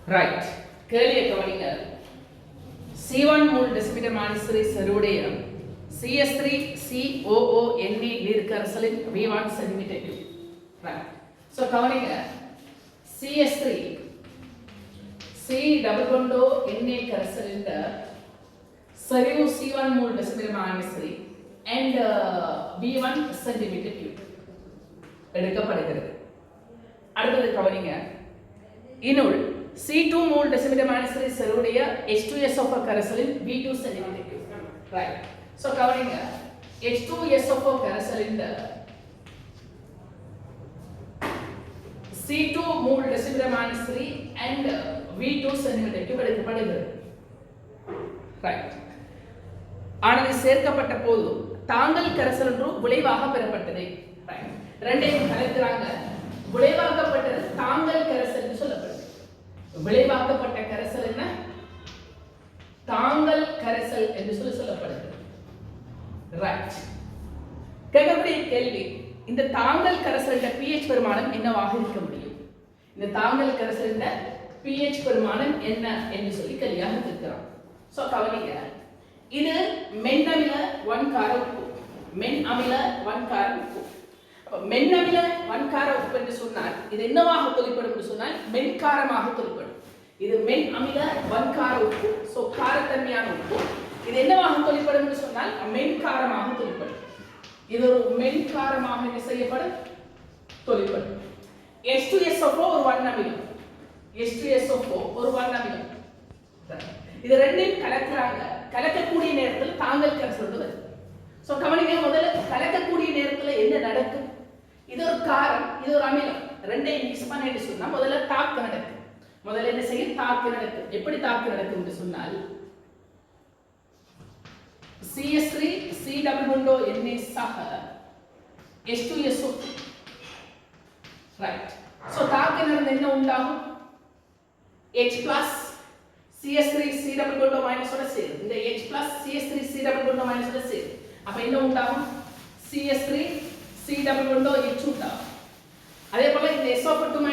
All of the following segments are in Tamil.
ரைட். கேள்வியை கவனிங்க. C1 மூல் டெசிமீட்டர் மானிசரி செறிவுடைய CS3 COONA நீர்க்கரசலின் V1 centimetre cube. Right. So கவனிங்க, CS3 C=NA கரைசலின் செறிவு C1 mole decimetre minus three and V1 centimetre cube எடுக்கப்படுகிறது. அடுத்தது கவனிங்க, இனுள் C2 mole decimetre minus three செறிவுடைய H2SO4 கரைசலின் V2 centimetre cube. Right. So கவனிங்க, H2SO4 கரைசலின் C2 mole decimetre minus three and V2 centimetre cube எடுக்கப்படுகிறது. ரைட். ஆனது சேர்க்கப்பட்ட போது தாங்கல் கரைசல் ஒன்று விளைவாக பெறப்பட்டது. ரைட். ரெண்டையும் கலக்கிறாங்க. விளைவாக்கப்பட்டது தாங்கல் கரைசல் என்று சொல்லப்படுது. விளைவாக்கப்பட்ட கரைசல் என்ன? தாங்கல் கரைசல் என்று சொல்லப்படுது. ரைட். கேட்கக்கூடிய கேள்வி, இந்த தாங்கல் கரைசலின் pH பெருமானம் என்னவாக இருக்க முடியும்? இந்த தாங்கல் கரைசலின் pH பெருமானம் என்ன என்று சொல்லி கேள்வியாக கேட்கிறோம். சோ கவனிங்க, இது மென்னமில வன்கார உப்பு. மென்னமில வன்கார உப்பு. மென்னமில வன்கார உப்பு என்று சொன்னால் இது என்னவாக தொழிற்படும் என்று சொன்னால் மென்காரமாக தொழிற்படும். இது மென் அமில வன்கார உப்பு. சோ காரத்தன்மையான உப்பு. இது என்னவாக தொழிற்படும் என்று சொன்னால் மென்காரமாக தொழிற்படும். இது ஒரு மென்காரமாக என்ன செய்யப்படும்? தொழிற்படும். H2SO4 ஒரு வண்ணமிலம். H2SO4 ஒரு வண்ணமிலம். இது ரெண்டையும் கலக்குறாங்க. கலக்கக்கூடிய நேரத்தில் தாங்கல் கரைசல் வருது. சோ கவனிங்க, முதல்ல கலக்கக்கூடிய நேரத்தில் என்ன நடக்கும்? இது ஒரு காரம், இது ஒரு அமிலம். ரெண்டையும் மிக்ஸ் பண்ணிட்டு சொன்னா முதல்ல தாக்கு நடக்கும். முதல்ல என்ன செய்யும்? தாக்கு நடக்கும். எப்படி தாக்கு நடக்கும் என்று சொன்னால் CS3 C=NA சக H2SO4. ரைட். சோ தாக்கு நடந்து என்ன உண்டாகும்? H+ CS3 C=- ஓட சேரும். இந்த H+ CS3 C=- ஓட சேரும். அப்ப என்ன உண்டாகும்? CS3 C=H உண்டாகும். அதே போல இந்த SO4 Na+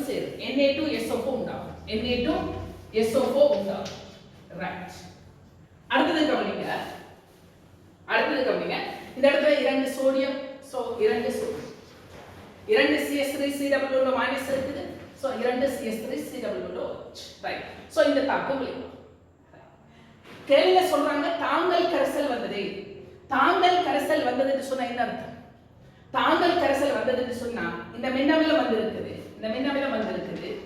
சேரும். Na2SO4 உண்டாகும். Na2SO4 உண்டாகும். ரைட். அடுத்தது கவனிங்க. இந்த இடத்துல 2 sodium. So 2 sodium. 2 CS3 C=- இருக்குது. So 2 CS3 C=OH. Right. So இந்த தாக்கு விளைவு. கேள்வியில சொல்றாங்க தாங்கல் கரைசல் வந்தது. தாங்கல் கரைசல் வந்தது என்று சொன்னா என்ன அர்த்தம்? தாங்கல் கரைசல் வந்தது என்று சொன்னா இந்த மென்னமிலம் வந்திருக்குது. இந்த மென்னமிலம் வந்திருக்குது.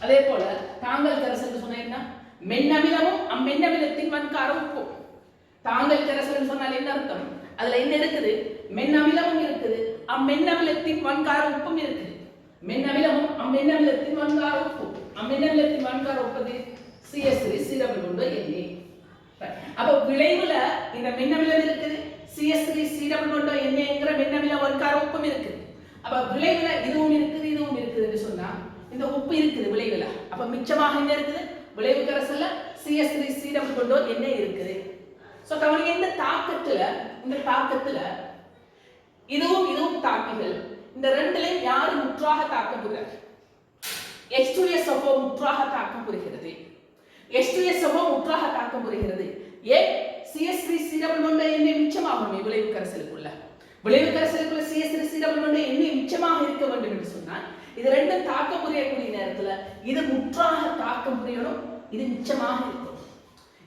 அதே போல தாங்கல் கரைசல் சொன்னா என்ன? மென்னமிலமும் அம்மென்னமிலத்தின் வன்கார உப்பு. தாங்கல் கரைசல் சொன்னால் என்ன அர்த்தம்? அதுல என்ன இருக்குது? மென்னமிலமும் இருக்குது, அம்மென்னமிலத்தின் வன்கார உப்பும் இருக்குது. மென்னமிலமும் அம்மென்னமிலத்தின் வன்கார உப்பு. அம்மென்னமிலத்தின் வன்கார உப்பு CS3 C=NA. அப்ப விளைவுல இந்த மென்னமிலம் இருக்குது, CS3 C=NAங்கிற மென்னமில வன்கார உப்பும் இருக்குது. அப்ப விளைவுல இதுவும் இருக்குது, இதுவும் இருக்குது என்று சொன்னா இந்த உப்பு இருக்குது விளைவுல. அப்ப மிச்சமாக என்ன இருக்குது? விளைவு கரைசல்ல CS3 C=NA இருக்குது. சோ கவனிங்க, இந்த தாக்கத்துல இதுவும் தாக்கிகள். இந்த ரெண்டுலயும் யாரு முற்றாக தாக்கப்படுகிறார்? H2SO4 முற்றாக தாக்கப்படுகிறது. H2SO4 முற்றாக தாக்கப்படுகிறது. ஏன்? CS3 C=NA மிச்சமாகும் விளைவு கரைசலுக்குள்ள. விளைவு கரைசலுக்குள்ள CS3 C=NA மிச்சமாக இருக்க வேண்டும் என்று சொன்னால் இது ரெண்டும் தாக்க புரியக்கூடிய நேரத்துல இது முற்றாக தாக்க புரியணும், இது மிச்சமாக இருக்கும்.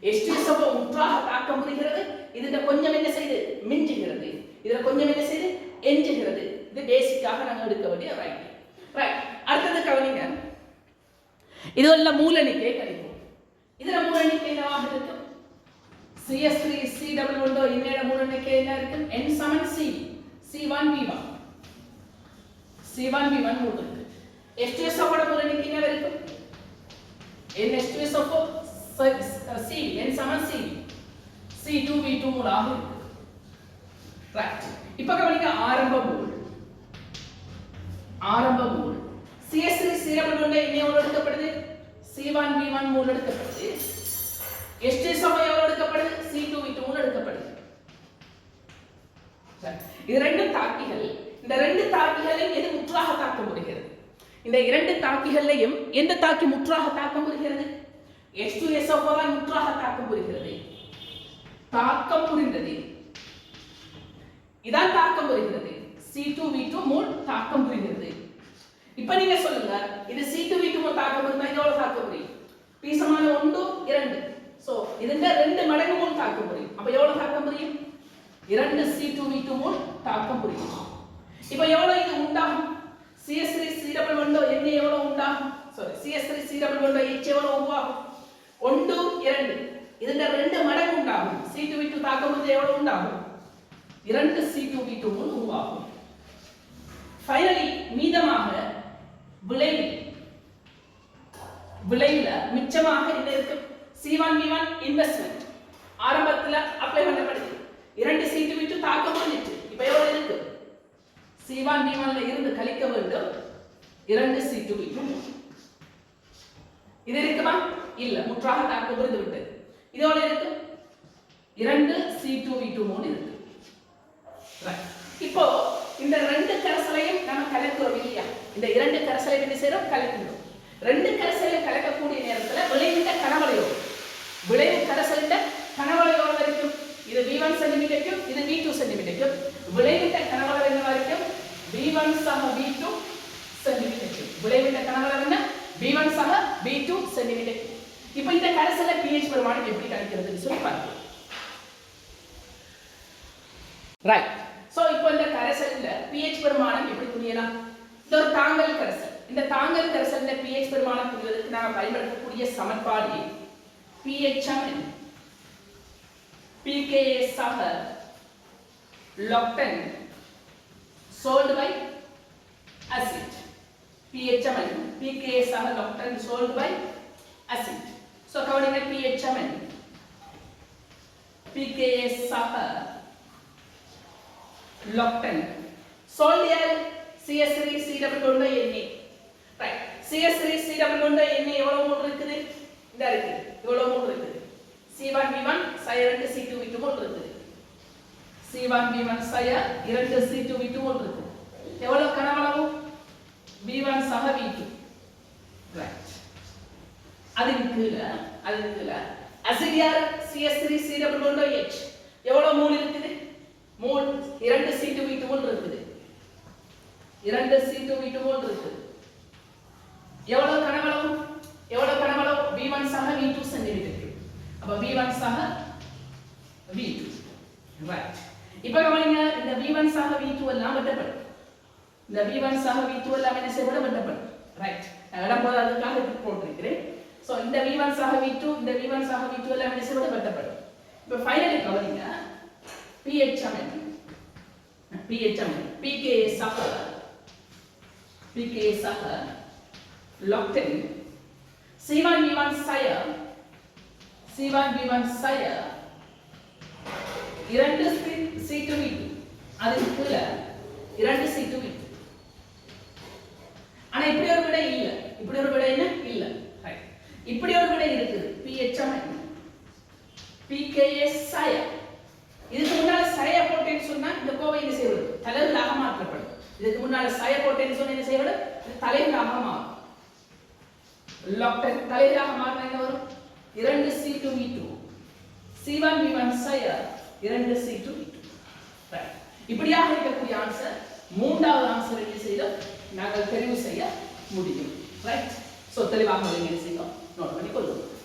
H2SO4 முற்றாக தாக்க புரிகிறது. இதுல கொஞ்சம் என்ன செய்து மிஞ்சுகிறது, இதுல கொஞ்சம் என்ன செய்து எஞ்சுகிறது. இது பேசிக்காக நாங்க எடுக்க வேண்டிய ரைட். அடுத்தது கவனிங்க, இதுவல்ல மூலனிக்கை கணிப்போம். இதுல மூலனிக்கை என்னவாக இருக்கும்? CS3 C=NA மூலனிக்கை என்ன இருக்கும்? N=C C1V1 C1V1 மூலம் இருக்கு. H2SO4 மூலனிக்கை என்ன இருக்கும்? NH2SO4 C N=C C2V2 மூலமாக இருக்கு. ரைட். இப்ப கவனிங்க, ஆரம்ப மூல் CS3 C=NA எவ்வளவு எடுக்கப்படுது? C1V1 மூல் எடுக்கப்படுது. H2SO4 எவ்வளவு எடுக்கப்படுது? C2V2 மூல் எடுக்கப்படுது. இது ரெண்டு தாக்கிகள். இந்த ரெண்டு தாக்கிகளையும் எது முற்றாக தாக்க முடிகிறது? இந்த இரண்டு தாக்கிகளையும் எந்த தாக்கி முற்றாக தாக்கம் புரிகிறது? H2SO4 முற்றாக தாக்கம் புரிகிறது. தாக்கம் புரிந்தது. இதான் தாக்கம் புரிகிறது. C2V2 மோல் தாக்கம் புரிகிறது. இப்ப நீங்க சொல்லுங்க, இது C2V2 மோல் தாக்கம் புரிந்தா எவ்வளவு தாக்கம் புரியும்? P சமான 1 2. சோ இதுங்க 2 மடங்கு மோல் தாக்கம் புரியும். அப்ப எவ்வளவு தாக்கம் புரியும்? 2 C2V2 மோல் தாக்கம் புரியும். இப்ப எவ்வளவு இது உண்டாகும்? CS3C11 என்ன எவ்வளவு உண்டாகும்? சாரி, CS3C11H எவ்வளவு உருவாகும்? 1 2. இதுங்க 2 மடங்கு உண்டாகும். C2V2 தாக்கம் புரிந்தா எவ்வளவு உண்டாகும்? 2 C2V2 மோல் உருவாகும். ஃபைனலி மீதமாக விளைவுல மிச்சமாக என்ன இருக்கு? C1V1 இன்வெஸ்ட்மென்ட் ஆரம்பத்துல அப்ளை பண்ணப்படுது. 2 C2V2 தாக்கம் வந்துச்சு. இப்போ எவ்வளவு இருக்கு? C1V1 ல இருந்து கழிக்க வேண்டும் 2 C2V2. இது இருக்குமா? இல்ல, முற்றாக தாக்கம் புரிந்து விட்டது. இதோட இருக்கு 2 C2V2 மோல் இருக்கு. இப்போ இந்த ரெண்டு கரைசலையும் நம்ம கலக்குறோம் இல்லையா? இந்த இரண்டு கரைசலையும் என்ன செய்யறோம்? கலக்கிறோம். ரெண்டு கரைசலையும் கலக்கக்கூடிய நேரத்துல விளைவிட்ட விளைவு கரைசலின் கனவளவு வரைக்கும் இது V1 சென்டிமீட்டருக்கும் இது V2 சென்டிமீட்டருக்கும். விளைவிட்ட கனவளவு என்ன வரைக்கும்? V1 சம V2 சென்டிமீட்டருக்கும். விளைவிட்ட கனவளவு என்ன? V1 சம V2 சென்டிமீட்டருக்கும். இப்போ இந்த கரைசல pH பெருமானம் எப்படி கணிக்கிறதுன்னு சொல்லி பார்க்கலாம். ரைட். சோ இப்போ இந்த கரைசல்ல pH பெருமானம் எப்படி புரியலாம்? இது ஒரு தாங்கல் கரைசல். இந்த தாங்கல் கரைசல்ல pH பெருமானம் புரிவதற்கு நாம பயன்படுத்தக்கூடிய சமன்பாடு pHmn pKa சக loctane sold by acid. pHmn pKa சக loctane sold by acid. So கவனிங்க, pHmn pKa சக loctane sold here CS3C11Na. Right. CS3C11Na எவ்வளவு மோல் இருக்குது? இந்த இருக்கு. எவ்வளவு மோல் இருக்குது? C1V1 சய 2 C2V2 மோல் இருக்குது. C1V1 சய 2 C2V2 மோல் இருக்குது. எவ்வளவு கனவளவு? V1 சக V2. ரைட். அதுக்கு கீழ அசிட் யார்? CS3C11H எவ்வளவு மோல் இருக்குது? மோல் 2 C2V2 மோல் இருக்குது. 2 C2V2 மோல் இருக்குது. எவ்வளவு கனவளவு? V1 சக V2 சென்டிமீட்டர். அப்ப V1 சக V2. ரைட். இப்போ கவனிங்க, இந்த V1 சக V2 எல்லாம் வெட்டப்படும். இந்த V1 சக V2 எல்லாம் என்ன செய்யப்படும்? வெட்டப்படும். ரைட். நான் இடம் போது அதுக்காக போட்டிருக்கிறேன். சோ இந்த V1 சக V2 இந்த V1 சக V2 எல்லாம் என்ன செய்யப்படும்? வெட்டப்படும். இப்போ ஃபைனலி கவனிங்க, pHmn pKa சக loctane C1V1 சய 2 C2V2 அதுக்கு கீழ 2 C2V2. ஆனா இப்படி ஒரு விடை இல்ல. இப்படி ஒரு விடை என்ன இல்ல. ரைட். இப்படி ஒரு விடை இருக்குது. pHmn pKa சய. இதுக்கு முன்னால சய போட்டேன்னு சொன்னா இந்த கோவை என்ன செய்வது? தலைகளாக மாற்றப்படும். இதுக்கு முன்னால சய போட்டேன்னு சொன்னா என்ன செய்வது? தலைகளாக மாறும். loctane தலைகளாக மாறினா என்ன வரும்? 2 C2V2 C1V1 சய 2 C2V2. ரைட். இப்படியாக இருக்கக்கூடிய ஆன்சர் மூன்றாவது ஆன்சர் என்ன செய்தோம்? நாங்கள் தெரிவு செய்ய முடியும். ரைட். சோ தெளிவாக என்ன செய்தோம்? நோட் பண்ணி கொள்ளுங்கள்.